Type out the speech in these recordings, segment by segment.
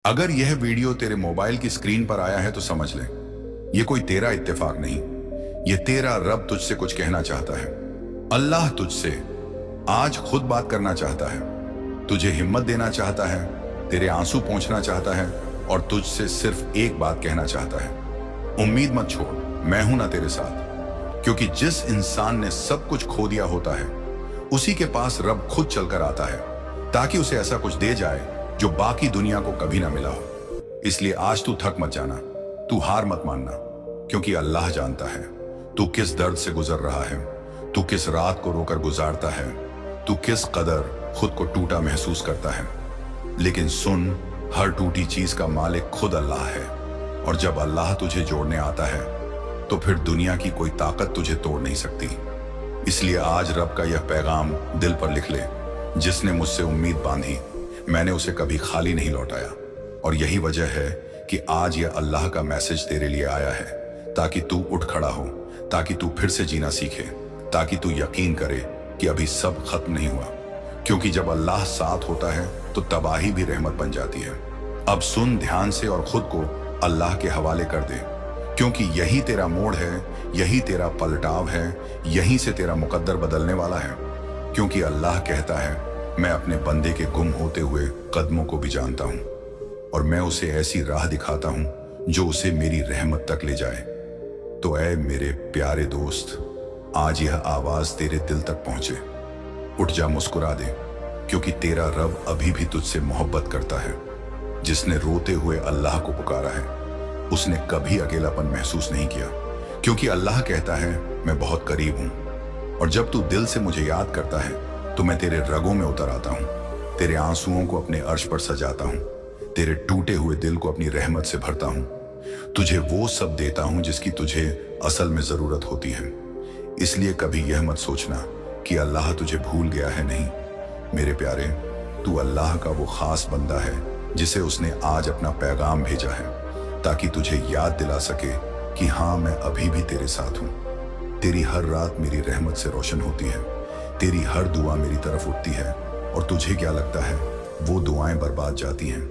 अगर यह वीडियो तेरे मोबाइल की स्क्रीन पर आया है तो समझ ले, ये कोई तेरा इत्तेफाक नहीं, ये तेरा रब तुझसे कुछ कहना चाहता है। अल्लाह तुझसे आज खुद बात करना चाहता है, तुझे हिम्मत देना चाहता है, तेरे आंसू पोंछना चाहता है और तुझसे सिर्फ एक बात कहना चाहता है, उम्मीद मत छोड़, मैं हूं ना तेरे साथ। क्योंकि जिस इंसान ने सब कुछ खो दिया होता है, उसी के पास रब खुद चलकर आता है ताकि उसे ऐसा कुछ दे जाए जो बाकी दुनिया को कभी ना मिला हो। इसलिए आज तू थक मत जाना, तू हार मत मानना, क्योंकि अल्लाह जानता है तू किस दर्द से गुजर रहा है, तू किस रात को रोकर गुजारता है, तू किस कदर खुद को टूटा महसूस करता है। लेकिन सुन, हर टूटी चीज का मालिक खुद अल्लाह है, और जब अल्लाह तुझे जोड़ने आता है तो फिर दुनिया की कोई ताकत तुझे तोड़ नहीं सकती। इसलिए आज रब का यह पैगाम दिल पर लिख ले, जिसने मुझसे उम्मीद बांधी मैंने उसे कभी खाली नहीं लौटाया। और यही वजह है कि आज यह अल्लाह का मैसेज तेरे लिए आया है, ताकि तू उठ खड़ा हो, ताकि तू फिर से जीना सीखे, ताकि तू यकीन करे कि अभी सब खत्म नहीं हुआ। क्योंकि जब अल्लाह साथ होता है तो तबाही भी रहमत बन जाती है। अब सुन ध्यान से और खुद को अल्लाह के हवाले कर दे, क्योंकि यही तेरा मोड़ है, यही तेरा पलटाव है, यहीं से तेरा मुकद्दर बदलने वाला है। क्योंकि अल्लाह कहता है, मैं अपने बंदे के गुम होते हुए कदमों को भी जानता हूं, और मैं उसे ऐसी राह दिखाता हूं जो उसे मेरी रहमत तक ले जाए। तो ऐ मेरे प्यारे दोस्त, आज यह आवाज तेरे दिल तक पहुंचे। उठ जा, मुस्कुरा दे, क्योंकि तेरा रब अभी भी तुझसे मोहब्बत करता है। जिसने रोते हुए अल्लाह को पुकारा है, उसने कभी अकेलापन महसूस नहीं किया, क्योंकि अल्लाह कहता है, मैं बहुत करीब हूं। और जब तू दिल से मुझे याद करता है तो मैं तेरे रगों में उतर आता हूं, तेरे आंसुओं को अपने अर्श पर सजाता हूं, तेरे टूटे हुए दिल को अपनी रहमत से भरता हूं, तुझे वो सब देता हूं जिसकी तुझे असल में जरूरत होती है। इसलिए कभी यह मत सोचना कि अल्लाह तुझे भूल गया है। नहीं मेरे प्यारे, तू अल्लाह का वो खास बंदा है जिसे उसने आज अपना पैगाम भेजा है, ताकि तुझे याद दिला सके कि हाँ, मैं अभी भी तेरे साथ हूं। तेरी हर रात मेरी रहमत से रोशन होती है, तेरी हर दुआ मेरी तरफ उठती है, और तुझे क्या लगता है वो दुआएं बर्बाद जाती हैं?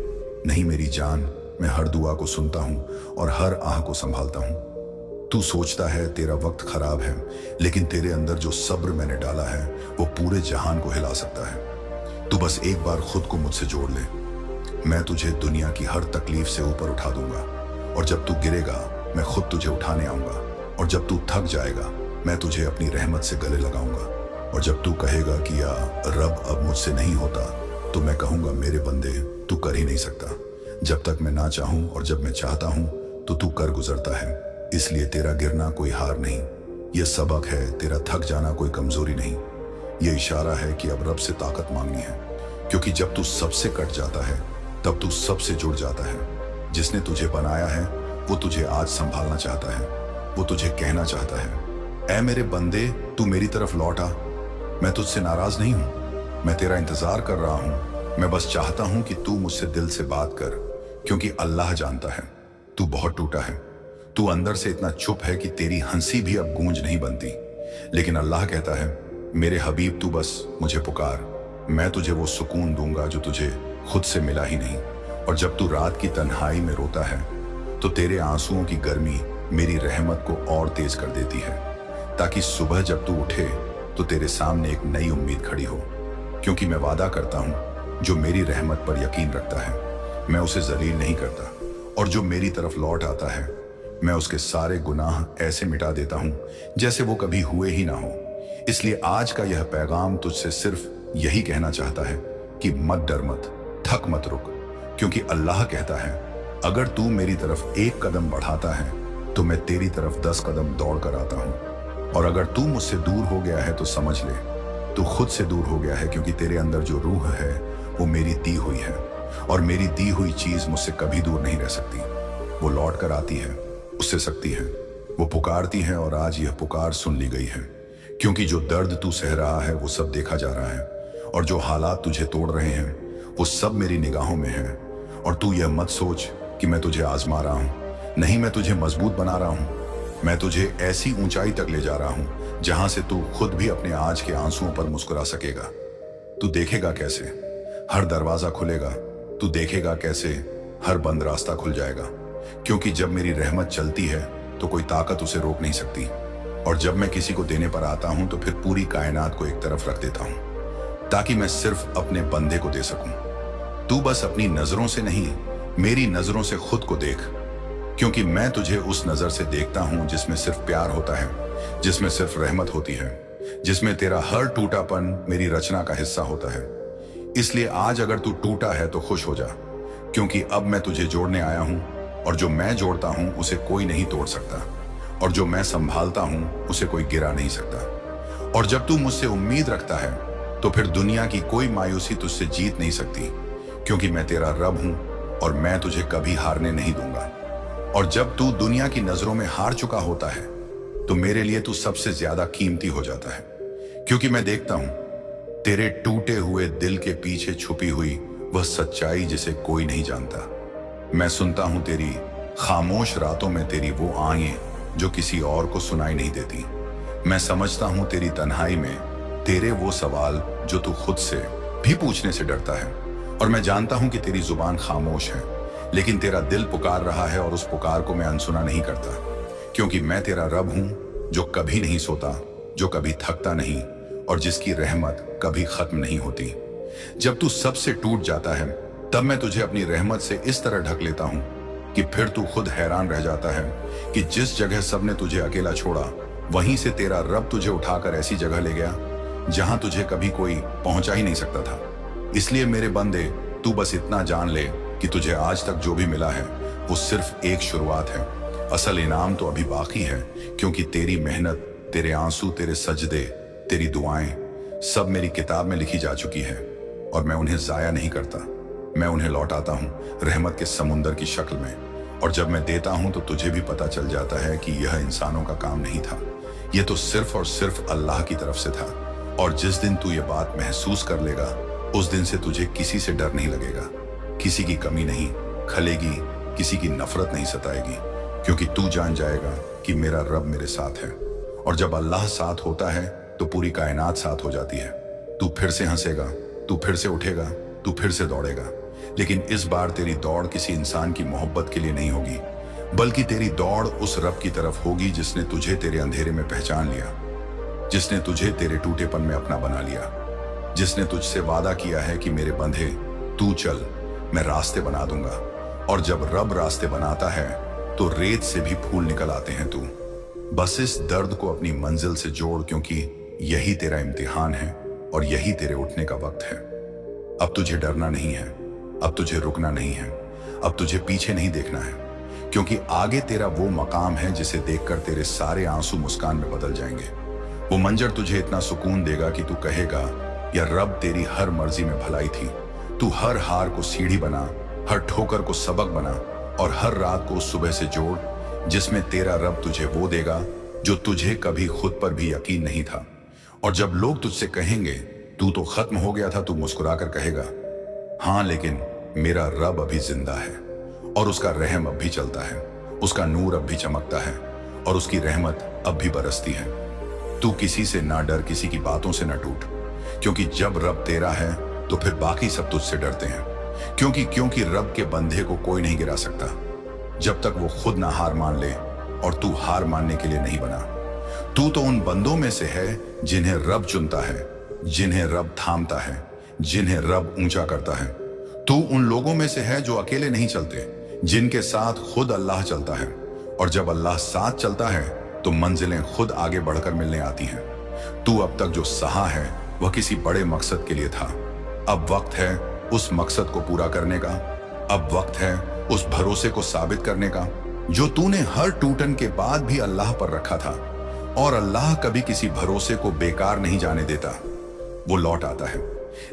नहीं मेरी जान, मैं हर दुआ को सुनता हूं और हर आह को संभालता हूं। तू सोचता है तेरा वक्त खराब है, लेकिन तेरे अंदर जो सब्र मैंने डाला है वो पूरे जहान को हिला सकता है। तू बस एक बार खुद को मुझसे जोड़ ले, मैं तुझे दुनिया की हर तकलीफ से ऊपर उठा दूंगा, और जब तू गिरेगा मैं खुद तुझे उठाने आऊंगा, और जब तू थक जाएगा मैं तुझे अपनी रहमत से गले लगाऊंगा। और जब तू कहेगा कि या रब अब मुझसे नहीं होता, तो मैं कहूंगा, मेरे बंदे तू कर ही नहीं सकता। जब तक मैं ना चाहूं और जब मैं चाहता हूं तो तू कर गुजरता है। इसलिए तेरा गिरना कोई हार नहीं, यह सबक है। तेरा थक जाना कोई कमजोरी नहीं, यह इशारा है कि अब रब से ताकत मांगनी है। क्योंकि जब तू सबसे कट जाता है तब तू सबसे जुड़ जाता है। जिसने तुझे बनाया है वो तुझे आज संभालना चाहता है, वो तुझे कहना चाहता है, ऐ मेरे बंदे तू मेरी तरफ लौट आ। मैं तुझसे नाराज नहीं हूं, मैं तेरा इंतजार कर रहा हूं। मैं बस चाहता हूं कि तू मुझसे दिल से बात कर, क्योंकि अल्लाह जानता है तू बहुत टूटा है, तू अंदर से इतना चुप है कि तेरी हंसी भी अब गूंज नहीं बनती। लेकिन अल्लाह कहता है, मेरे हबीब तू बस मुझे पुकार, मैं तुझे वो सुकून दूंगा जो तुझे खुद से मिला ही नहीं। और जब तू रात की तन्हाई में रोता है तो तेरे आंसुओं की गर्मी मेरी रहमत को और तेज कर देती है, ताकि सुबह जब तू उठे तो तेरे सामने एक नई उम्मीद खड़ी हो। क्योंकि मैं वादा करता हूं, जो मेरी रहमत पर यकीन रखता है मैं उसे जलील नहीं करता, और जो मेरी तरफ लौट आता है मैं उसके सारे गुनाह ऐसे मिटा देता हूं जैसे वो कभी हुए ही ना हो। इसलिए आज का यह पैगाम तुझसे सिर्फ यही कहना चाहता है कि मत डर, मत थक, मत रुक। क्योंकि अल्लाह कहता है, अगर तू मेरी तरफ एक कदम बढ़ाता है तो मैं तेरी तरफ 10 कदम दौड़ कर आता हूं। और अगर तू मुझसे दूर हो गया है तो समझ ले तू खुद से दूर हो गया है, क्योंकि तेरे अंदर जो रूह है वो मेरी दी हुई है, और मेरी दी हुई चीज मुझसे कभी दूर नहीं रह सकती। वो लौट कर आती है, उससे सकती है, वो पुकारती है, और आज यह पुकार सुन ली गई है। क्योंकि जो दर्द तू सह रहा है वो सब देखा जा रहा है, और जो हालात तुझे तोड़ रहे हैं वो सब मेरी निगाहों में है। और तू यह मत सोच कि मैं तुझे आजमा रहा हूं, नहीं, मैं तुझे मजबूत बना रहा हूं। मैं तुझे ऐसी ऊंचाई तक ले जा रहा हूं जहां से तू खुद भी अपने आज के आंसुओं पर मुस्कुरा सकेगा। तू देखेगा कैसे हर दरवाजा खुलेगा, तू देखेगा कैसे हर बंद रास्ता खुल जाएगा, क्योंकि जब मेरी रहमत चलती है तो कोई ताकत उसे रोक नहीं सकती। और जब मैं किसी को देने पर आता हूं तो फिर पूरी कायनात को एक तरफ रख देता हूं, ताकि मैं सिर्फ अपने बंदे को दे सकूं। तू बस अपनी नजरों से नहीं, मेरी नजरों से खुद को देख, क्योंकि मैं तुझे उस नजर से देखता हूं जिसमें सिर्फ प्यार होता है, जिसमें सिर्फ रहमत होती है, जिसमें तेरा हर टूटापन मेरी रचना का हिस्सा होता है। इसलिए आज अगर तू टूटा है तो खुश हो जा, क्योंकि अब मैं तुझे जोड़ने आया हूं, और जो मैं जोड़ता हूं उसे कोई नहीं तोड़ सकता, और जो मैं संभालता हूं उसे कोई गिरा नहीं सकता। और जब तू मुझसे उम्मीद रखता है तो फिर दुनिया की कोई मायूसी तुझसे जीत नहीं सकती, क्योंकि मैं तेरा रब हूं और मैं तुझे कभी हारने नहीं दूंगा। और जब तू दुनिया की नजरों में हार चुका होता है तो मेरे लिए तू सबसे ज्यादा कीमती हो जाता है, क्योंकि मैं देखता हूं तेरे टूटे हुए दिल के पीछे छुपी हुई वह सच्चाई जिसे कोई नहीं जानता। मैं सुनता हूं तेरी खामोश रातों में तेरी वो आएं जो किसी और को सुनाई नहीं देती। मैं समझता हूं तेरी तन्हाई में तेरे वो सवाल जो तू खुद से भी पूछने से डरता है। और मैं जानता हूं कि तेरी जुबान खामोश है, लेकिन तेरा दिल पुकार रहा है, और उस पुकार को मैं अनसुना नहीं करता, क्योंकि मैं तेरा रब हूं जो कभी नहीं सोता, जो कभी थकता नहीं, और जिसकी रहमत कभी खत्म नहीं होती। जब तू सबसे टूट जाता है तब मैं तुझे अपनी रहमत से इस तरह ढक लेता हूं कि फिर तू खुद हैरान रह जाता है कि जिस जगह सबने तुझे अकेला छोड़ा, वहीं से तेरा रब तुझे उठाकर ऐसी जगह ले गया जहां तुझे कभी कोई पहुंचा ही नहीं सकता था। इसलिए मेरे बंदे, तू बस इतना जान ले कि तुझे आज तक जो भी मिला है वो सिर्फ एक शुरुआत है। असल इनाम तो अभी बाकी है, क्योंकि तेरी मेहनत, तेरे आंसू, तेरे सजदे, तेरी दुआएं सब मेरी किताब में लिखी जा चुकी है, और मैं उन्हें जाया नहीं करता। मैं उन्हें लौटाता हूं रहमत के समुंदर की शक्ल में। और जब मैं देता हूं तो तुझे भी पता चल जाता है कि यह इंसानों का काम नहीं था, यह तो सिर्फ और सिर्फ अल्लाह की तरफ से था। और जिस दिन तू ये बात महसूस कर लेगा, उस दिन से तुझे किसी से डर नहीं लगेगा, किसी की कमी नहीं खलेगी, किसी की नफरत नहीं सताएगी, क्योंकि तू जान जाएगा कि मेरा रब मेरे साथ है। और जब अल्लाह साथ होता है तो पूरी कायनात साथ हो जाती है। तू फिर से हंसेगा, तू फिर से उठेगा, तू फिर से दौड़ेगा, लेकिन इस बार तेरी दौड़ किसी इंसान की मोहब्बत के लिए नहीं होगी, बल्कि तेरी दौड़ उस रब की तरफ होगी जिसने तुझे तेरे अंधेरे में पहचान लिया, जिसने तुझे तेरे टूटेपन में अपना बना लिया, जिसने तुझसे वादा किया है कि मेरे बंधे तू चल, मैं रास्ते बना दूंगा। और जब रब रास्ते बनाता है तो रेत से भी फूल निकल आते हैं। तू बस इस दर्द को अपनी मंजिल से जोड़, क्योंकि यही तेरा इम्तिहान है और यही तेरे उठने का वक्त है। अब तुझे डरना नहीं है, अब तुझे रुकना नहीं है, अब तुझे पीछे नहीं देखना है, क्योंकि आगे तेरा वो मकाम है जिसे देखकर तेरे सारे आंसू मुस्कान में बदल जाएंगे। वो मंजर तुझे इतना सुकून देगा कि तू कहेगा, या रब तेरी हर मर्जी में भलाई थी। तू हर हार को सीढ़ी बना, हर ठोकर को सबक बना, और हर रात को उस सुबह से जोड़ जिसमें तेरा रब तुझे वो देगा जो तुझे कभी खुद पर भी यकीन नहीं था। और जब लोग तुझसे कहेंगे तू तो खत्म हो गया था, तू मुस्कुराकर कहेगा, हाँ लेकिन मेरा रब अभी जिंदा है, और उसका रहम अब भी चलता है, उसका नूर अब भी चमकता है, और उसकी रहमत अब भी बरसती है। तू किसी से ना डर, किसी की बातों से ना टूट, क्योंकि जब रब तेरा है तो फिर बाकी सब तुझसे डरते हैं, क्योंकि रब के बंधे को कोई नहीं गिरा सकता जब तक वो खुद ना हार मान ले, और तू हार मानने के लिए नहीं बना। तू तो उन बंदों में से है जिन्हें रब चुनता है, जिन्हें रब थामता है, जिन्हें रब ऊंचा करता है। तू उन लोगों में से है जो अकेले नहीं चलते, जिनके साथ खुद अल्लाह चलता है, और जब अल्लाह साथ चलता है तो मंजिलें खुद आगे बढ़कर मिलने आती हैं। तू अब तक जो सहा है वह किसी बड़े मकसद के लिए था। अब वक्त है उस मकसद को पूरा करने का, अब वक्त है उस भरोसे को साबित करने का जो तूने हर टूटन के बाद भी अल्लाह पर रखा था। और अल्लाह कभी किसी भरोसे को बेकार नहीं जाने देता, वो लौट आता है,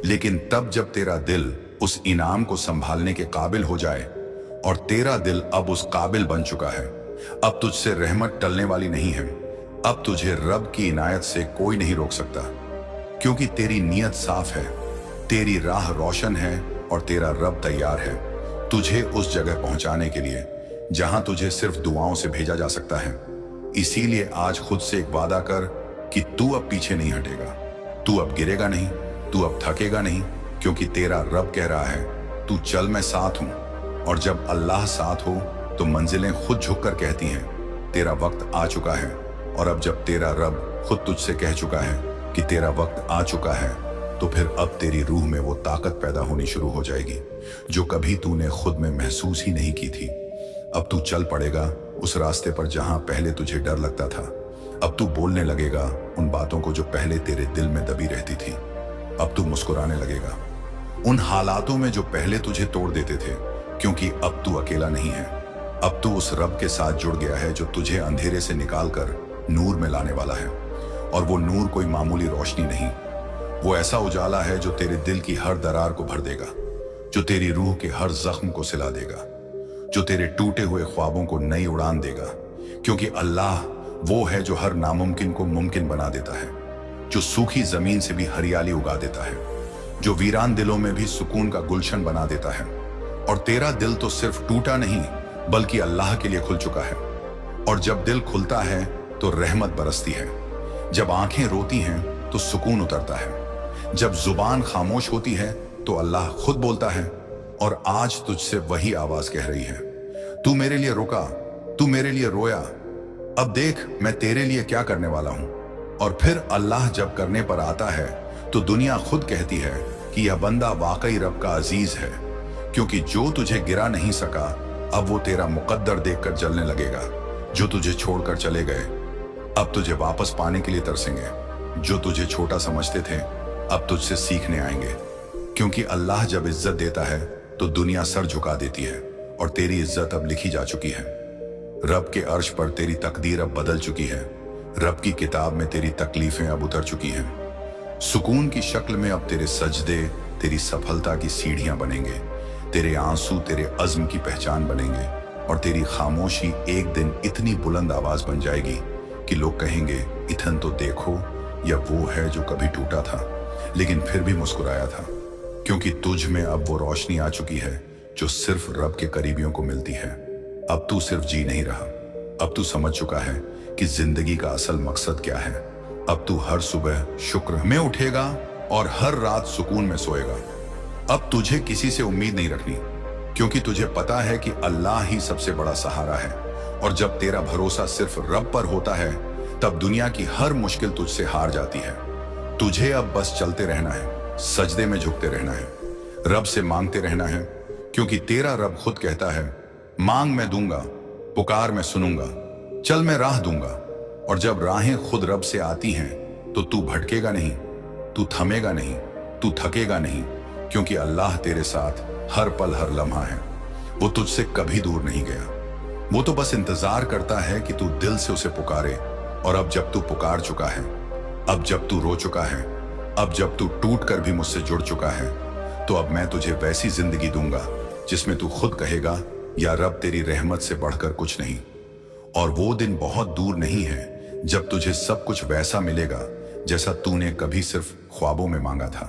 लेकिन तब जब तेरा दिल उस इनाम को संभालने के काबिल हो जाए। और तेरा दिल अब उस काबिल बन चुका है। अब तुझसे रहमत टलने वाली नहीं है, अब तुझे रब की इनायत से कोई नहीं रोक सकता, क्योंकि तेरी नीयत साफ है, तेरी राह रोशन है, और तेरा रब तैयार है तुझे उस जगह पहुंचाने के लिए जहां तुझे सिर्फ दुआओं से भेजा जा सकता है। इसीलिए आज खुद से एक वादा कर कि तू अब पीछे नहीं हटेगा, तू अब गिरेगा नहीं, तू अब थकेगा नहीं, क्योंकि तेरा रब कह रहा है, तू चल, मैं साथ हूं। और जब अल्लाह साथ हो तो मंजिलें खुद झुककर कहती हैं तेरा वक्त आ चुका है। और अब जब तेरा रब खुद तुझसे कह चुका है कि तेरा वक्त आ चुका है, तो फिर अब तेरी रूह में वो ताकत पैदा होनी शुरू हो जाएगी जो कभी तूने खुद में महसूस ही नहीं की थी। अब तू चल पड़ेगा उस रास्ते पर जहां पहले तुझे डर लगता था। अब तू बोलने लगेगा उन बातों को जो पहले तेरे दिल में दबी रहती थी। अब तू मुस्कुराने लगेगा उन हालातों में जो पहले तुझे तोड़ देते थे, क्योंकि अब तू अकेला नहीं है। अब तू उस रब के साथ जुड़ गया है जो तुझे अंधेरे से निकालकर नूर में लाने वाला है। और वो नूर कोई मामूली रोशनी नहीं, वो ऐसा उजाला है जो तेरे दिल की हर दरार को भर देगा, जो तेरी रूह के हर जख्म को सिला देगा, जो तेरे टूटे हुए ख्वाबों को नई उड़ान देगा। क्योंकि अल्लाह वो है जो हर नामुमकिन को मुमकिन बना देता है, जो सूखी जमीन से भी हरियाली उगा देता है, जो वीरान दिलों में भी सुकून का गुलशन बना देता है। और तेरा दिल तो सिर्फ टूटा नहीं बल्कि अल्लाह के लिए खुल चुका है। और जब दिल खुलता है तो रहमत बरसती है, जब आंखें रोती हैं तो सुकून उतरता है, जब जुबान खामोश होती है तो अल्लाह खुद बोलता है। और आज तुझसे वही आवाज कह रही है, तू मेरे लिए रुका, तू मेरे लिए रोया, अब देख मैं तेरे लिए क्या करने वाला हूं। और फिर अल्लाह जब करने पर आता है तो दुनिया खुद कहती है कि यह बंदा वाकई रब का अजीज है, क्योंकि जो तुझे गिरा नहीं सका अब वो तेरा मुकद्दर देखकर जलने लगेगा। जो तुझे छोड़कर चले गए अब तुझे वापस पाने के लिए तरसेंगे, जो तुझे छोटा समझते थे अब तुझसे सीखने आएंगे। क्योंकि अल्लाह जब इज्जत देता है तो दुनिया सर झुका देती है, और तेरी इज्जत अब लिखी जा चुकी है। रब के अर्श पर तेरी तकदीर अब बदल चुकी है, रब की किताब में तेरी तकलीफें अब उतर चुकी हैं। सुकून की शक्ल में अब तेरे सजदे तेरी सफलता की सीढ़ियां बनेंगे, तेरे आंसू तेरे अज़्म की पहचान बनेंगे, और तेरी खामोशी एक दिन इतनी बुलंद आवाज बन जाएगी कि लोग कहेंगे इथन तो देखो, यह वो है जो कभी टूटा था लेकिन फिर भी मुस्कुराया था। क्योंकि तुझ में अब वो रोशनी आ चुकी है जो सिर्फ रब के करीबियों को मिलती है। अब तू सिर्फ जी नहीं रहा, अब तू समझ चुका है कि जिंदगी का असल मकसद क्या है। अब तू हर सुबह शुक्र में उठेगा और हर रात सुकून में सोएगा। अब तुझे किसी से उम्मीद नहीं रखनी, क्योंकि तुझे पता है कि अल्लाह ही सबसे बड़ा सहारा है। और जब तेरा भरोसा सिर्फ रब पर होता है तब दुनिया की हर मुश्किल तुझसे हार जाती है। तुझे अब बस चलते रहना है, सजदे में झुकते रहना है, रब से मांगते रहना है, क्योंकि तेरा रब खुद कहता है मांग मैं दूंगा, पुकार मैं सुनूंगा, चल मैं राह दूंगा। और जब राहें खुद रब से आती हैं तो तू भटकेगा नहीं, तू थमेगा नहीं, तू थकेगा नहीं, क्योंकि अल्लाह तेरे साथ हर पल हर लम्हा है। वो तुझसे कभी दूर नहीं गया, वो तो बस इंतजार करता है कि तू दिल से उसे पुकारे। और अब जब तू पुकार चुका है, अब जब तू रो चुका है, अब जब तू टूट कर भी मुझसे जुड़ चुका है, तो अब मैं तुझे वैसी जिंदगी दूंगा जिसमें तू खुद कहेगा या रब तेरी रहमत से बढ़कर कुछ नहीं। और वो दिन बहुत दूर नहीं है जब तुझे सब कुछ वैसा मिलेगा जैसा तूने कभी सिर्फ ख्वाबों में मांगा था।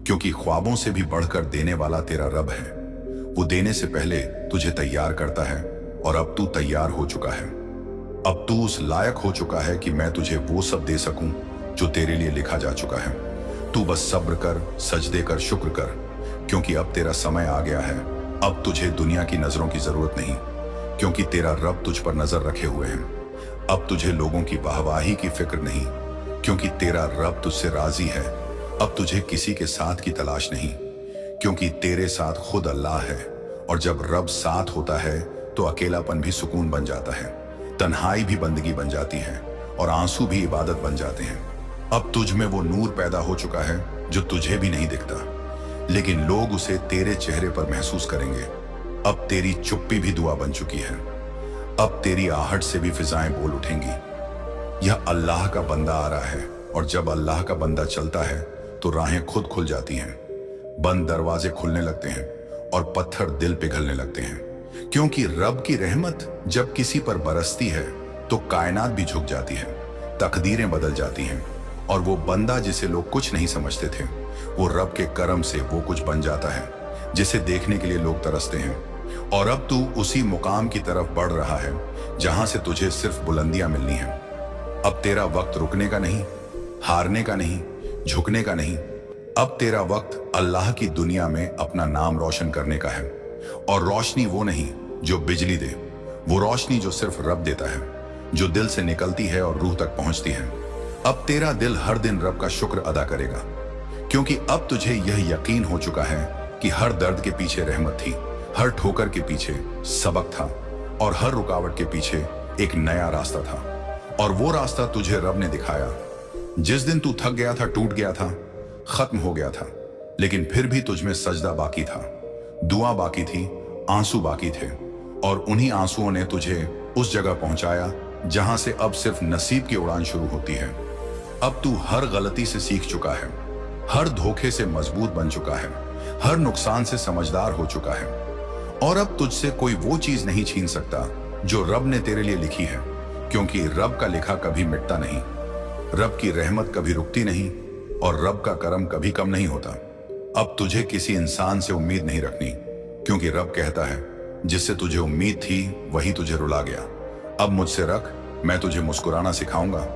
क्योंकि ख्वाबों से भी बढ़कर देने वाला तेरा रब है। वो देने से पहले तुझे तैयार करता है, और अब तू तैयार हो चुका है। अब तू उस लायक हो चुका है कि मैं तुझे वो सब दे सकूं जो तेरे लिए लिखा जा चुका है। तू बस सब्र कर, सजदे कर, शुक्र कर, क्योंकि अब तेरा समय आ गया है। अब तुझे दुनिया की नजरों की जरूरत नहीं, क्योंकि तेरा रब तुझ पर नजर रखे हुए हैं। अब तुझे लोगों की वाहवाही की फिक्र नहीं, क्योंकि तेरा रब तुझसे राजी है। अब तुझे किसी के साथ की तलाश नहीं, क्योंकि तेरे साथ खुद अल्लाह है। और जब रब साथ होता है तो अकेलापन भी सुकून बन जाता है, तन्हाई भी बंदगी बन जाती है, और आंसू भी इबादत बन जाते हैं। अब तुझ में वो नूर पैदा हो चुका है जो तुझे भी नहीं दिखता, लेकिन लोग उसे तेरे चेहरे पर महसूस करेंगे। अब तेरी चुप्पी भी दुआ बन चुकी है, अब तेरी आहट से भी फिजाएं बोल उठेंगी। यह अल्लाह का बंदा आ रहा है, और जब अल्लाह का बंदा चलता है तो राहें खुद खुल जाती हैं, बंद दरवाजे खुलने लगते हैं, और पत्थर दिल पिघलने लगते हैं। क्योंकि रब की रहमत जब किसी पर बरसती है तो कायनात भी झुक जाती है, तकदीरें बदल जाती हैं, और वो बंदा जिसे लोग कुछ नहीं समझते थे, वो रब के करम से वो कुछ बन जाता है जिसे देखने के लिए लोग तरसते हैं। और अब तू उसी मुकाम की तरफ बढ़ रहा है जहां से तुझे सिर्फ बुलंदियां मिलनी हैं। अब तेरा वक्त रुकने का नहीं, हारने का नहीं, झुकने का नहीं। अब तेरा वक्त अल्लाह की दुनिया में अपना नाम रोशन करने का है। और रोशनी वो नहीं जो बिजली दे, वो रोशनी जो सिर्फ रब देता है, जो दिल से निकलती है और रूह तक पहुंचती है। अब तेरा दिल हर दिन रब का शुक्र अदा करेगा, क्योंकि अब तुझे यह यकीन हो चुका है कि हर दर्द के पीछे रहमत थी, हर ठोकर के पीछे सबक था और हर रुकावट के पीछे एक नया रास्ता था। और वो रास्ता तुझे रब ने दिखाया। जिस दिन तू थक गया था, टूट गया था, खत्म हो गया था, लेकिन फिर भी तुझमें सजदा बाकी था, दुआ बाकी थी, आंसू बाकी थे, और उन्हीं आंसुओं ने तुझे उस जगह पहुंचाया जहां से अब सिर्फ नसीब की उड़ान शुरू होती है। अब तू हर गलती से सीख चुका है, हर धोखे से मजबूत बन चुका है, हर नुकसान से समझदार हो चुका है, और अब तुझसे कोई वो चीज नहीं छीन सकता जो रब ने तेरे लिए लिखी है, क्योंकि रब का लिखा कभी मिटता नहीं, रब की रहमत कभी रुकती नहीं, और रब का करम कभी कम नहीं होता। अब तुझे किसी इंसान से उम्मीद नहीं रखनी, क्योंकि रब कहता है जिससे तुझे उम्मीद थी वही तुझे रुला गया। अब मुझसे रख, मैं तुझे मुस्कुराना सिखाऊंगा,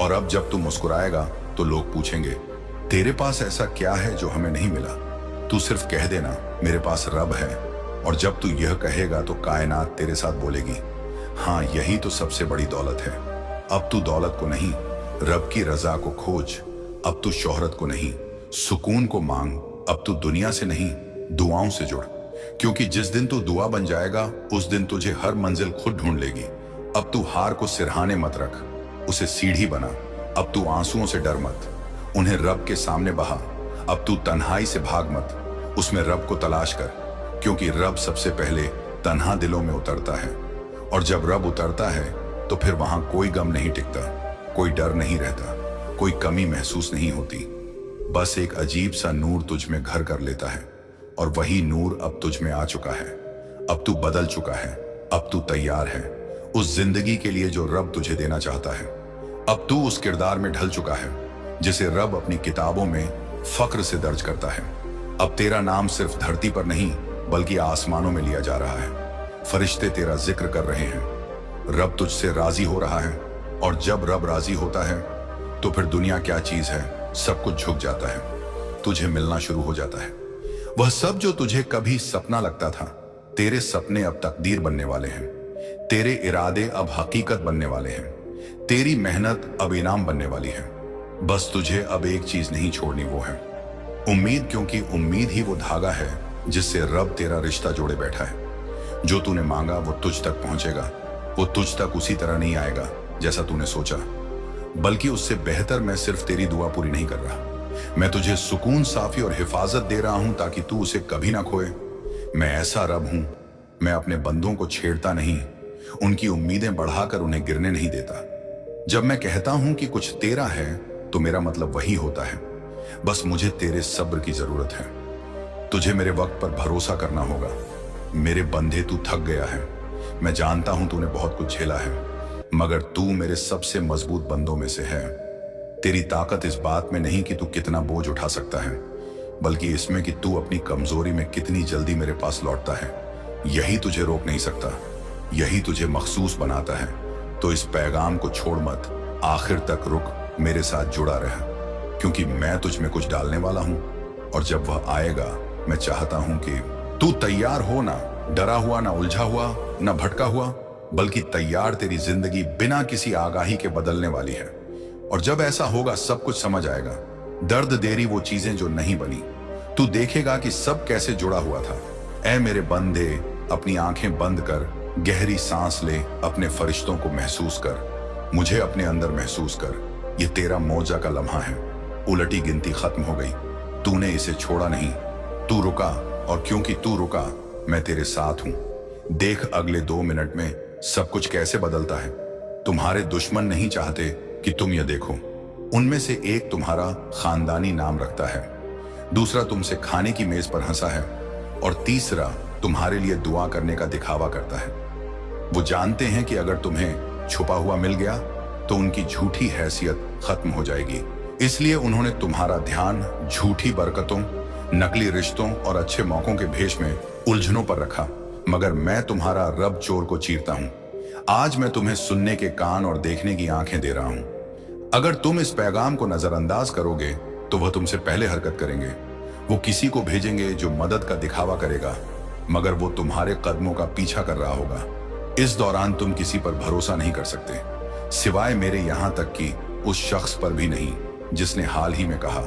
और अब जब तू मुस्कुराएगा तो लोग पूछेंगे तेरे पास ऐसा क्या है जो हमें नहीं मिला। तू सिर्फ कह देना मेरे पास रब है, और जब तू यह कहेगा तो कायनात तेरे साथ बोलेगी हाँ, यही तो सबसे बड़ी दौलत है। अब तू दौलत को नहीं, रब की रजा को खोज। अब तू शोहरत को नहीं, सुकून को मांग। अब तू दुनिया से नहीं, दुआओं से जुड़, क्योंकि जिस दिन तू दुआ बन जाएगा उस दिन तुझे हर मंजिल खुद ढूंढ लेगी। अब तू हार को सिरहाने मत रख, उसे सीढ़ी बना। अब तू आंसुओं से डर मत, उन्हें रब के सामने बहा। अब तू तन्हाई से भाग मत, उसमें रब को तलाश कर, क्योंकि रब सबसे पहले तन्हा दिलों में उतरता है, और जब रब उतरता है तो फिर वहां कोई गम नहीं टिकता, कोई डर नहीं रहता, कोई कमी महसूस नहीं होती। बस एक अजीब सा नूर तुझ में घर कर लेता है, और वही नूर अब तुझ में आ चुका है। अब तू बदल चुका है, अब तू तैयार है उस जिंदगी के लिए जो रब तुझे देना चाहता है। अब तू उस किरदार में ढल चुका है जिसे रब अपनी किताबों में फक्र से दर्ज करता है। अब तेरा नाम सिर्फ धरती पर नहीं बल्कि आसमानों में लिया जा रहा है। फरिश्ते तेरा जिक्र कर रहे हैं, रब तुझसे राजी हो रहा है, और जब रब राजी होता है तो फिर दुनिया क्या चीज है, सब कुछ झुक जाता है, तुझे मिलना शुरू हो जाता है। वह सब जो तुझे कभी सपना लगता था, तेरे सपने अब तकदीर बनने वाले हैं, तेरे इरादे अब हकीकत बनने वाले हैं, तेरी मेहनत अब इनाम बनने वाली है। बस तुझे अब एक चीज नहीं छोड़नी, वो है उम्मीद, क्योंकि उम्मीद ही वो धागा है जिससे रब तेरा रिश्ता जोड़े बैठा है। जो तूने मांगा वो तुझ तक पहुंचेगा, वो तुझ तक उसी तरह नहीं आएगा जैसा तूने सोचा, बल्कि उससे बेहतर। मैं सिर्फ तेरी दुआ पूरी नहीं कर रहा, मैं तुझे सुकून, साफी और हिफाजत दे रहा हूं ताकि तू उसे कभी ना खोए। मैं ऐसा रब हूं, मैं अपने बंदों को छेड़ता नहीं, उनकी उम्मीदें बढ़ाकर उन्हें गिरने नहीं देता। जब मैं कहता हूं कि कुछ तेरा है तो मेरा मतलब वही होता है। बस मुझे तेरे सब्र की जरूरत है, तुझे मेरे वक्त पर भरोसा करना होगा। मेरे बंधे, तू थक गया है, मैं जानता हूं तूने बहुत कुछ झेला है, मगर तू मेरे सबसे मजबूत बंदों में से है। तेरी ताकत इस बात में नहीं कि तू कितना बोझ उठा सकता है, बल्कि इसमें कि तू अपनी कमजोरी में कितनी जल्दी मेरे पास लौटता है। यही तुझे रोक नहीं सकता, यही तुझे मखसूस बनाता है। तो इस पैगाम को छोड़ मत, आखिर तक रुक, मेरे साथ जुड़ा रह, क्योंकि मैं तुझ में कुछ डालने वाला हूं, और जब वह आएगा मैं चाहता हूं कि तू तैयार हो, ना डरा हुआ, ना उलझा हुआ, ना भटका हुआ, बल्कि तैयार। तेरी जिंदगी बिना किसी आगाही के बदलने वाली है, और जब ऐसा होगा सब कुछ समझ आएगा। दर्द देरी वो चीजें जो नहीं बनी, तू देखेगा कि सब कैसे जुड़ा हुआ था। ऐ मेरे बंदे, अपनी आंखें बंद कर, गहरी सांस ले, अपने फरिश्तों को महसूस कर, मुझे अपने अंदर महसूस कर। ये तेरा मौजा का लम्हा है, उलटी गिनती खत्म हो गई, तूने इसे छोड़ा नहीं, तू रुका, और क्योंकि तू रुका मैं तेरे साथ हूं। देख अगले 2 मिनट में सब कुछ कैसे बदलता है। तुम्हारे दुश्मन नहीं चाहते कि तुम यह देखो। उनमें से एक तुम्हारा खानदानी नाम रखता है, दूसरा तुमसे खाने की मेज पर हंसा है, और तीसरा तुम्हारे लिए दुआ करने का दिखावा करता है। वो जानते हैं कि अगर तुम्हें छुपा हुआ मिल गया तो उनकी झूठी हैसियत खत्म हो जाएगी, इसलिए उन्होंने तुम्हारा ध्यान झूठी बरकतों, नकली रिश्तों और अच्छे मौकों के भेष में उलझनों पर रखा। मगर मैं तुम्हारा रब चोर को चीरता हूं। आज मैं तुम्हें सुनने के कान और देखने की आंखें दे रहा हूं। अगर तुम इस पैगाम को नजरअंदाज करोगे तो वह तुमसे पहले हरकत करेंगे। वो किसी को भेजेंगे जो मदद का दिखावा करेगा, मगर वो तुम्हारे कदमों का पीछा कर रहा होगा। इस दौरान तुम किसी पर भरोसा नहीं कर सकते, सिवाय मेरे यहां तक कि उस शख्स पर भी नहीं जिसने हाल ही में कहा,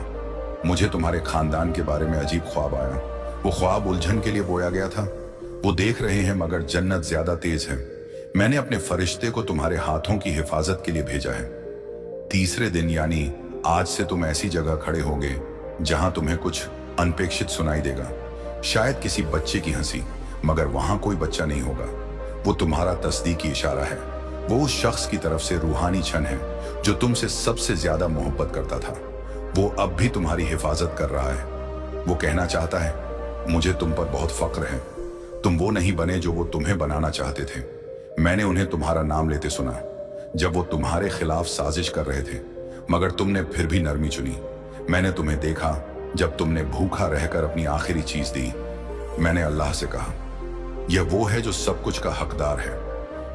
मुझे तुम्हारे खानदान के बारे में अजीब ख्वाब आया। वो ख्वाब उलझन के लिए बोया गया था। वो देख रहे हैं मगर जन्नत ज्यादा तेज है। मैंने अपने फरिश्ते को तुम्हारे हाथों की हिफाजत के लिए भेजा है। तीसरे दिन यानी आज से तुम ऐसी जगह खड़े होगे जहां तुम्हें कुछ अनपेक्षित सुनाई देगा। शायद किसी बच्चे की हंसी, मगर वहां कोई बच्चा नहीं होगा। वो तुम्हारा तस्दीकी इशारा है। वो उस शख्स की तरफ से रूहानी क्षण है जो तुमसे सबसे ज्यादा मोहब्बत करता था। वो अब भी तुम्हारी हिफाजत कर रहा है। वो कहना चाहता है, मुझे तुम पर बहुत फक्र है। तुम वो नहीं बने जो वो तुम्हें बनाना चाहते थे। मैंने उन्हें तुम्हारा नाम लेते सुना जब वो तुम्हारे खिलाफ साजिश कर रहे थे, मगर तुमने फिर भी नरमी चुनी। मैंने तुम्हें देखा जब तुमने भूखा रहकर अपनी आखिरी चीज दी। मैंने अल्लाह से कहा, यह वो है जो सब कुछ का हकदार है।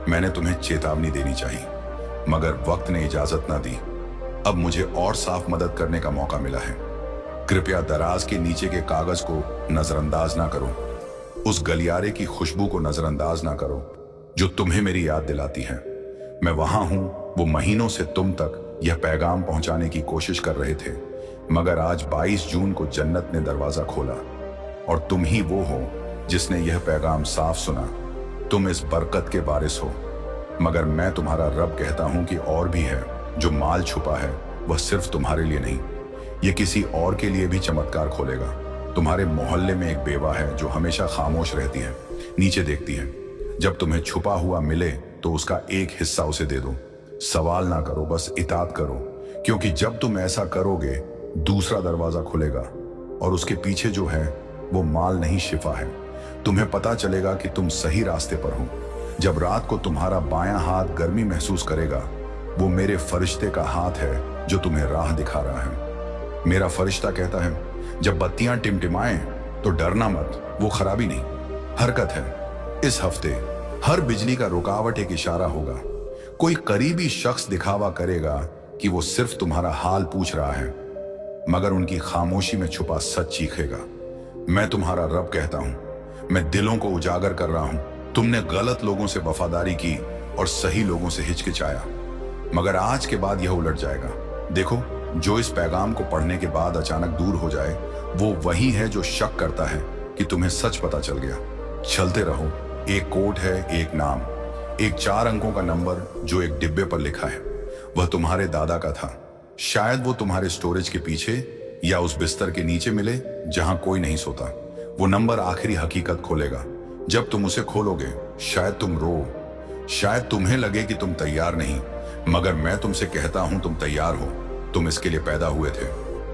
मैंने तुम्हें चेतावनी देनी चाहिए, मगर वक्त ने इजाजत ना दी। अब मुझे और साफ मदद करने का मौका मिला है। कृपया दराज के नीचे के कागज को नजरअंदाज ना करो। उस गलियारे की खुशबू को नजरअंदाज ना करो जो तुम्हें मेरी याद दिलाती है। मैं वहां हूं। वो महीनों से तुम तक यह पैगाम पहुंचाने की कोशिश कर रहे थे, मगर आज 22 जून को जन्नत ने दरवाजा खोला और तुम ही वो हो जिसने यह पैगाम साफ सुना। तुम इस बरकत के वारिस हो, मगर मैं तुम्हारा रब कहता हूं कि और भी है। जो माल छुपा है वह सिर्फ तुम्हारे लिए नहीं, यह किसी और के लिए भी चमत्कार खोलेगा। तुम्हारे मोहल्ले में एक बेवा है जो हमेशा खामोश रहती है, नीचे देखती है। जब तुम्हें छुपा हुआ मिले तो उसका एक हिस्सा उसे दे दो। सवाल ना करो, बस इताअत करो, क्योंकि जब तुम ऐसा करोगे दूसरा दरवाजा खुलेगा और उसके पीछे जो है वो माल नहीं, शिफा है। तुम्हें पता चलेगा कि तुम सही रास्ते पर हो। जब रात को तुम्हारा बायां हाथ गर्मी महसूस करेगा, वो मेरे फरिश्ते का हाथ है जो तुम्हें राह दिखा रहा है। मेरा फरिश्ता कहता है, जब बत्तियां टिमटिमाएं तो डरना मत, वो खराबी नहीं, हरकत है। इस हफ्ते हर बिजली का रुकावट एक इशारा होगा। कोई करीबी शख्स दिखावा करेगा कि वो सिर्फ तुम्हारा हाल पूछ रहा है, मगर उनकी खामोशी में छुपा सच चीखेगा। मैं तुम्हारा रब कहता हूं, मैं दिलों को उजागर कर रहा हूं। तुमने गलत लोगों से वफादारी की और सही लोगों से हिचकिचाया, मगर आज के बाद यह उलट जाएगा। देखो, जो इस पैगाम को पढ़ने के बाद अचानक दूर हो जाए, वो वही है जो शक करता है कि तुम्हें सच पता चल गया। चलते रहो। एक कोड है, एक नाम, एक 4 अंकों का नंबर जो एक डिब्बे पर लिखा है। वह तुम्हारे दादा का था। शायद वो तुम्हारे स्टोरेज के पीछे या उस बिस्तर के नीचे मिले जहां कोई नहीं सोता। वो नंबर आखिरी हकीकत खोलेगा। जब तुम उसे खोलोगे, शायद तुम रो, शायद तुम्हें लगे कि तुम तैयार नहीं, मगर मैं तुमसे कहता हूं तुम तैयार हो। तुम इसके लिए पैदा हुए थे।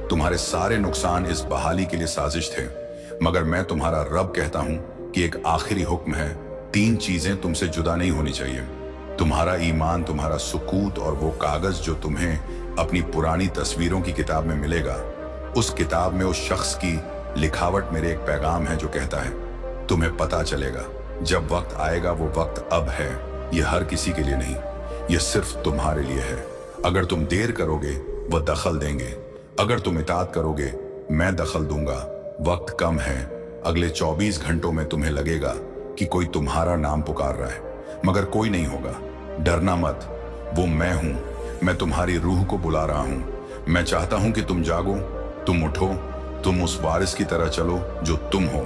तुम्हारे सारे नुकसान इस बहाली के लिए साजिश थे, मगर मैं तुम्हारा रब कहता हूं कि एक आखिरी हुक्म है। 3 चीजें तुमसे जुदा नहीं होनी चाहिए, तुम्हारा ईमान, तुम्हारा सुकूत और वो कागज जो तुम्हें अपनी पुरानी तस्वीरों की किताब में मिलेगा। उस किताब में उस शख्स की लिखावट मेरे एक पैगाम है जो कहता है, तुम्हें पता चलेगा जब वक्त आएगा। वो वक्त अब है। यह हर किसी के लिए नहीं, यह सिर्फ तुम्हारे लिए है। अगर तुम देर करोगे वह दखल देंगे, अगर तुम इताअत करोगे मैं दखल दूंगा। वक्त कम है। अगले 24 घंटों में तुम्हें लगेगा कि कोई तुम्हारा नाम पुकार रहा है, मगर कोई नहीं होगा। डरना मत, वो मैं हूं। मैं तुम्हारी रूह को बुला रहा हूं। मैं चाहता हूं कि तुम जागो, तुम उठो, तुम उस वारिस की तरह चलो जो तुम हो।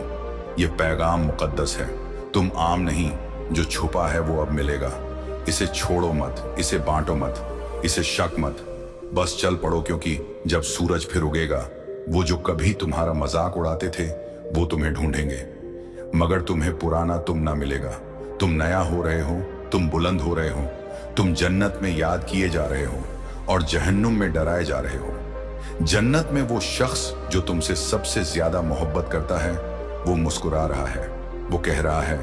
यह पैगाम मुकद्दस है। तुम आम नहीं, जो छुपा है वो अब मिलेगा। इसे छोड़ो मत, इसे बांटो मत, इसे शक मत। बस चल पड़ो, क्योंकि जब सूरज फिर उगेगा, वो जो कभी तुम्हारा मजाक उड़ाते थे वो तुम्हें ढूंढेंगे, मगर तुम्हें पुराना तुम ना मिलेगा। तुम नया हो रहे हो, तुम बुलंद हो रहे हो, तुम जन्नत में याद किए जा रहे हो और जहन्नुम में डराए जा रहे हो। जन्नत में वो शख्स जो तुमसे सबसे ज्यादा मोहब्बत करता है वो मुस्कुरा रहा है। वो कह रहा है,